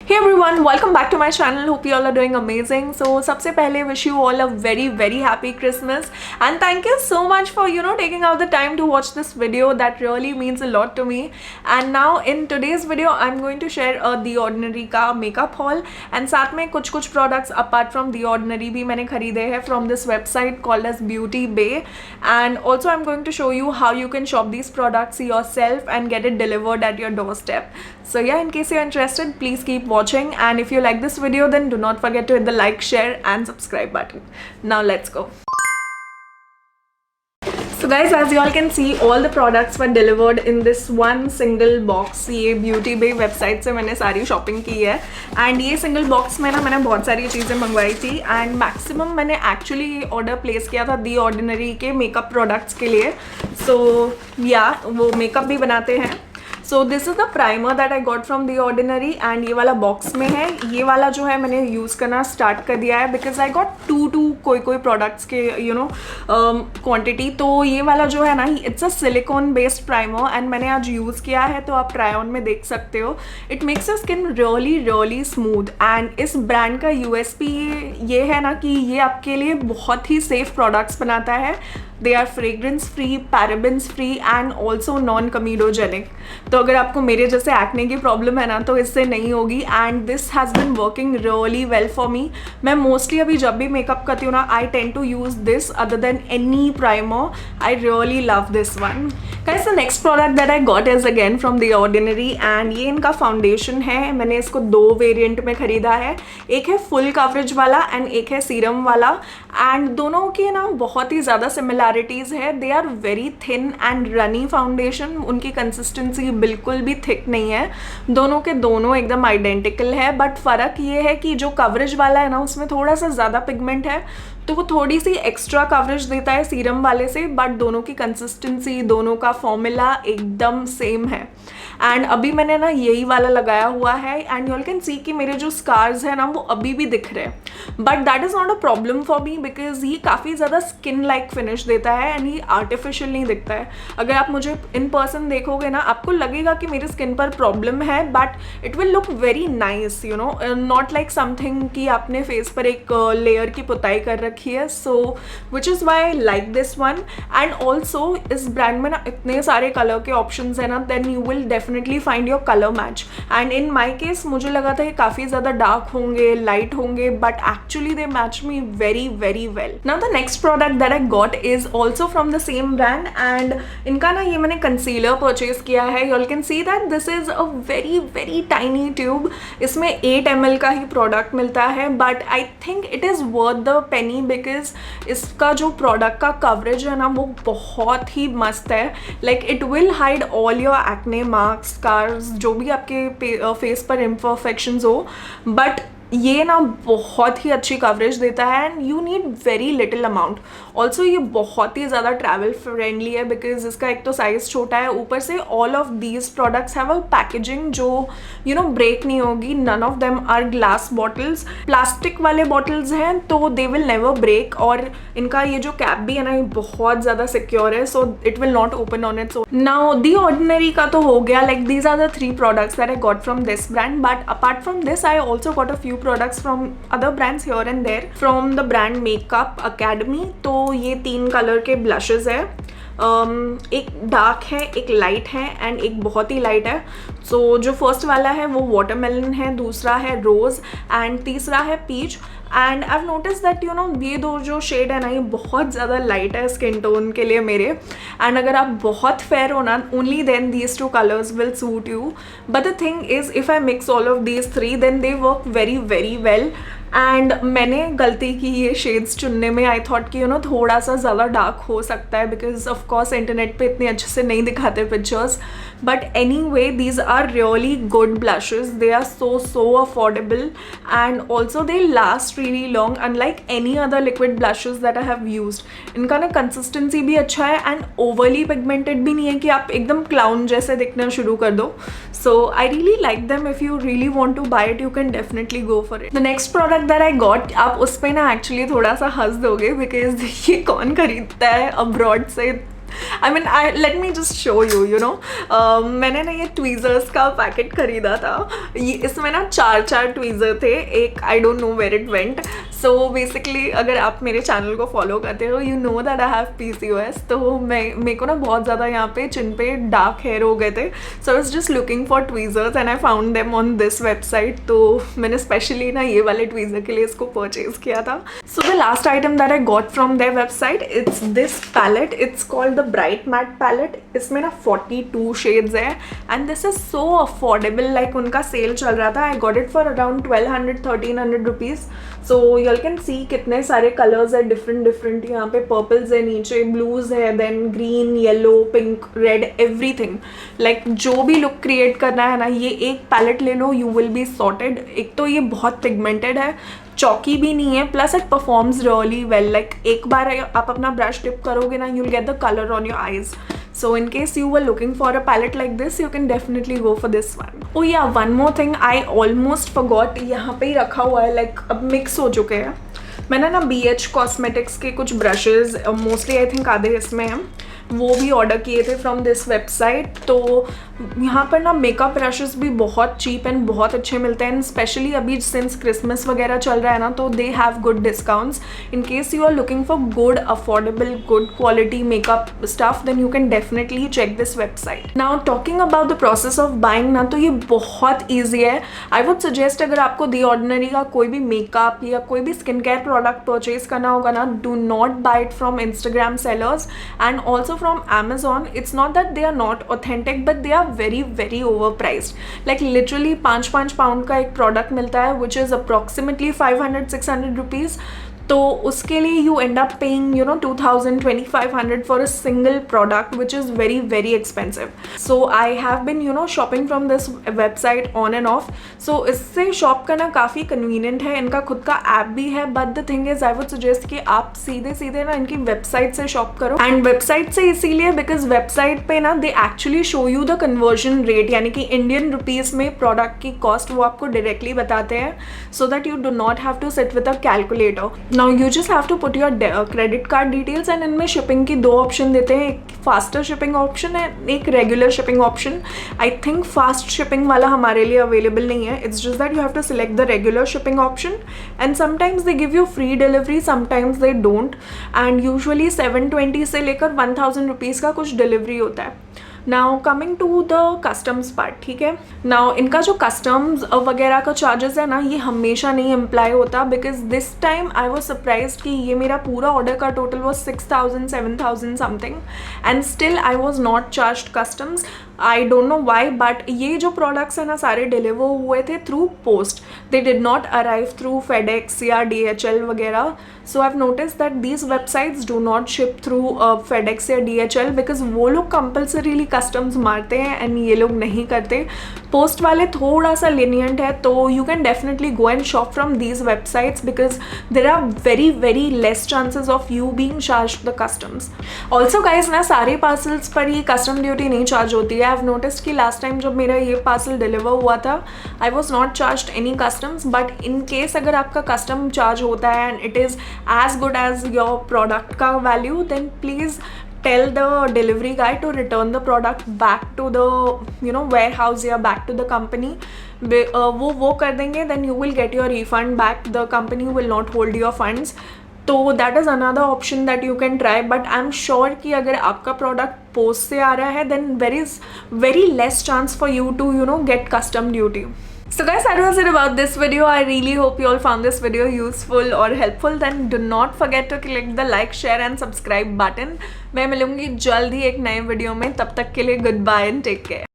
Hey everyone, welcome back to my channel. Hope you all are doing amazing. So सबसे पहले wish you all a very happy Christmas and thank you so much for taking out the time to watch this video. That really means a lot to me. And now in today's video I'm going to share a The Ordinary का makeup haul and साथ में कुछ products apart from The Ordinary भी मैंने खरीदे हैं from this website called as Beauty Bay. And also I'm going to show you how you can shop these products yourself and get it delivered at your doorstep. So yeah, in case you're interested, please keep watching, and if you like this video then do not forget to hit the like, share and subscribe button. Now let's go. So guys, as you all can see, all the products were delivered in this one single box. ये Beauty Bay website से मैंने सारी shopping की है and ये single box में ना मैंने बहुत सारी चीज़ें मंगवाई थी and maximum मैंने actually ये order place किया था The Ordinary के makeup products के लिए. So yeah, वो makeup भी बनाते हैं. So this is the primer that I got from The Ordinary and ये वाला box में है. ये वाला जो है मैंने use करना start कर दिया है because I got two कोई products के quantity. तो ये वाला जो है ना, it's a silicone based primer and मैंने आज use किया है तो आप try on में देख सकते हो. It makes your skin really smooth and इस brand का USP ये है ना कि ये आपके लिए बहुत ही safe products बनाता है. They are fragrance free, parabens free and also non comedogenic. तो अगर आपको मेरे जैसे एक्ने की प्रॉब्लम है ना तो इससे नहीं होगी and this has been working really well for me. मैं मोस्टली अभी जब भी मेकअप करती हूँ ना, I tend to use this other than any primer. I really love this one. Guys, the next product that I got is again from the ordinary and ये इनका foundation है. मैंने इसको दो वेरिएंट में ख़रीदा है. एक है फुल कवरेज वाला एंड एक है सीरम वाला एंड दोनों की ना बहुत ही ज़्यादा सिमिलैरिटीज़ है. They are very thin and runny foundation. उनकी कंसिस्टेंसी बिल्कुल भी थिक नहीं है. दोनों के दोनों एकदम आइडेंटिकल है बट फ़र्क ये है कि जो कवरेज वाला है ना उसमें थोड़ा सा ज़्यादा पिगमेंट है तो वो थोड़ी सी एक्स्ट्रा कवरेज देता है सीरम वाले से. बट दोनों की कंसिस्टेंसी, दोनों का फॉर्मूला एकदम सेम है. एंड अभी मैंने ना यही वाला लगाया हुआ है and you all can see कि मेरे जो स्कार्स हैं ना वो अभी भी दिख रहे हैं. But that is not a problem for me because ये काफ़ी ज़्यादा स्किन लाइक फिनिश देता है एंड ये आर्टिफिशियल नहीं दिखता है. अगर आप मुझे इन पर्सन देखोगे ना आपको लगेगा कि मेरी स्किन पर प्रॉब्लम है but it will look very nice, you know, not like something कि आपने फेस पर एक लेयर की पुताई कर रखी है. So which is why I like this one. And also इस ब्रांड में ना इतने सारे कलर के ऑप्शन है ना, then you will definitely find your colour match. And in my case मुझे लगा था कि काफ़ी ज़्यादा डार्क होंगे, लाइट होंगे, but actually they match me very well. Now the next product that I got is also from the same brand and इनका ना ये मैंने कंसीलर परचेज किया है. You all can see that this is a very tiny tube. इसमें 8 ml का ही product मिलता है but I think it is worth the Penney because इसका जो प्रोडक्ट का कवरेज है ना वो बहुत ही मस्त है. Like it will hide all your acne marks, scars, जो भी आपके फेस पर इम्परफेक्शंस हो. बट ये ना बहुत ही अच्छी कवरेज देता है and you need very little amount. Also ये बहुत ही ज़्यादा ट्रैवल फ्रेंडली है बिकॉज इसका एक तो साइज़ छोटा है, ऊपर से all of these products have a packaging जो यू नो ब्रेक नहीं होगी. None of them are glass bottles. Plastic वाले बॉटल्स हैं तो दे विल नेवर ब्रेक और इनका ये जो कैप भी है ना ये बहुत ज़्यादा सिक्योर है so it will not open on its own. Now the ordinary का तो हो गया. Like these are the 3 products that I got from this brand but apart from this I also got a few products from other brands here and there from the brand Makeup Academy. तो ये 3 colour के blushes है. एक dark है, एक light है and एक बहुत ही लाइट है. सो जो फर्स्ट वाला है वो वाटरमेलन है, दूसरा है रोज़ एंड तीसरा है peach. And I have notice that you know ये दो जो शेड है ना ये बहुत ज़्यादा लाइट है स्किन टोन के लिए मेरे. एंड अगर आप बहुत फेयर हो ना only then these 2 colours will suit you. But the thing is if I mix all of these 3 then they work very well. And मैंने गलती की ये शेड्स चुनने में. आई थॉट कि यू नो थोड़ा सा ज़्यादा डार्क हो सकता है बिकॉज ऑफ कोर्स इंटरनेट पे इतने अच्छे से नहीं दिखाते pictures. But anyway these are really good blushes. They are so affordable and also they last really long unlike any other liquid blushes that I have used. इनका ना consistency भी अच्छा है एंड ओवरली पिगमेंटेड भी नहीं है कि आप एकदम क्लाउन जैसे दिखना शुरू कर दो. So I really like them. If you really want to buy it you can definitely go for it. The next product that I got, आप उस पर ना एक्चुअली थोड़ा सा हंस दोगे बिकॉज ये कौन खरीदता है अब्रॉड से I mean let me just show you, you know, मैंने ना ये ट्वीज़र्स का पैकेट खरीदा था। ये इसमें ना 4 ट्वीज़र थे, एक I don't know where it went. So basically अगर आप मेरे चैनल को फॉलो करते हो, you know that I have PCOS, तो मेरे को ना बहुत ज़्यादा यहाँ पे चिन पे डार्क हेयर हो गए थे। So I was just looking for tweezers and I found them on this website. तो मैंने स्पेशली ना ये वाले ट्वीज़र के लिए इसको परचेज किया था। So the last item that I got from their website, it's this palette, it's called the bright matte palette. इसमें ना 42 शेड्स है and this is so affordable, like उनका सेल चल रहा था। I got it for around 1200-1300 rupees. So you can see कितने सारे colours है, डिफरेंट। यहाँ पे पर्पल्स है, नीचे ब्लूज है, then green, yellow, pink, red, everything. Like जो भी लुक क्रिएट करना है ना, ये एक पैलेट ले लो, यू विल बी सॉर्टेड। एक तो ये बहुत पिगमेंटेड है, चौकी भी नहीं है, plus it performs really well. Like एक बार आप अपना ब्रश टिप करोगे ना, you'll get the color on your eyes. So in case you were looking for a palette like this, you can definitely go for this one. Oh yeah, one more thing I almost forgot, यहाँ पे ही रखा हुआ है, like अब mix हो चुके हैं। मैंने ना BH कॉस्मेटिक्स के कुछ ब्रशेज़, मोस्टली आई थिंक आधे इसमें हैं, वो भी ऑर्डर किए थे फ्रॉम दिस वेबसाइट। तो यहाँ पर ना मेकअप ब्रशेस भी बहुत चीप एंड बहुत अच्छे मिलते हैं, स्पेशली अभी सिंस क्रिसमस वगैरह चल रहा है ना, तो they have good discounts. In case you are looking for good affordable good quality makeup stuff, then you can definitely check this website. Now talking about the process of buying ना, तो ये बहुत ईजी है। I would suggest अगर आपको दी ordinary का कोई भी मेकअप या कोई भी स्किन केयर प्रोडक्ट परचेज करना होगा ना, do not buy it from Instagram sellers and also from Amazon. It's not that they are not authentic, but they are very overpriced. Like literally 5 pound का एक product मिलता है which is approximately 500-600 rupees. तो उसके लिए you end up paying 2000-2500 for a single product, which is very expensive. So I have been shopping from this website on and off. So इससे shop करना काफ़ी कन्वीनियंट है, इनका खुद का ऐप भी है, but the thing is I would suggest कि आप सीधे ना इनकी वेबसाइट से शॉप करो। एंड वेबसाइट से इसीलिए बिकॉज वेबसाइट पे ना they actually show you the conversion rate, यानी कि इंडियन रुपीज़ में प्रोडक्ट की कॉस्ट वो आपको डायरेक्टली बताते हैं, so that you do not have to sit with a calculator. Now you just have to put your credit card details and इनमें shipping की 2 ऑप्शन देते हैं, एक फास्टर शिपिंग ऑप्शन है, एक regular shipping option. I think fast shipping वाला हमारे लिए अवेलेबल नहीं है, it's just that you have to select the regular shipping option and sometimes they give you free delivery, sometimes they don't, and usually 720 से लेकर 1000 rupees का कुछ delivery होता है। Now coming to the customs part, ठीक है। Now इनका जो कस्टम्स वगैरह का चार्जेस है ना, ये हमेशा नहीं अप्लाई होता, because this time I was surprised कि ये मेरा पूरा ऑर्डर का total was 6000-7000 something and still I was not charged customs. I don't know why, but ये जो प्रोडक्ट्स है ना सारे डिलीवर हुए थे through post, they did not arrive through FedEx या DHL वगैरह। So I have notice that these websites do not ship through FedEx या DHL बिकॉज वो लोग कंपल्सरीली कस्टम्स मारते हैं एंड ये लोग नहीं करते। पोस्ट वाले थोड़ा सा lenient है, तो you can definitely go and shop from these websites because there are very less chances of you being charged the customs. Also guys ना सारे पार्सल्स पर ये कस्टम ड्यूटी नहीं चार्ज होती है। आई हैव नोटिस्ड कि लास्ट टाइम जब मेरा ये पार्सल डिलीवर हुआ था, I was not charged any customs, but in case अगर आपका कस्टम चार्ज होता है and it is as good as your product का value, then please tell the delivery guy to return the product back to the warehouse या back to the company. वो कर देंगे, then you will get your refund back. The company will not hold your funds. तो that is another option that you can try, but I'm sure कि अगर आपका product post से आ रहा है, then there is very less chance for you to get custom duty. So guys, that was it about this video. I really hope you all found this video useful or helpful. Then do not forget to click the like, share and subscribe button. मैं मिलूंगी जल्द ही एक नए video में, तब तक के लिए goodbye and take care.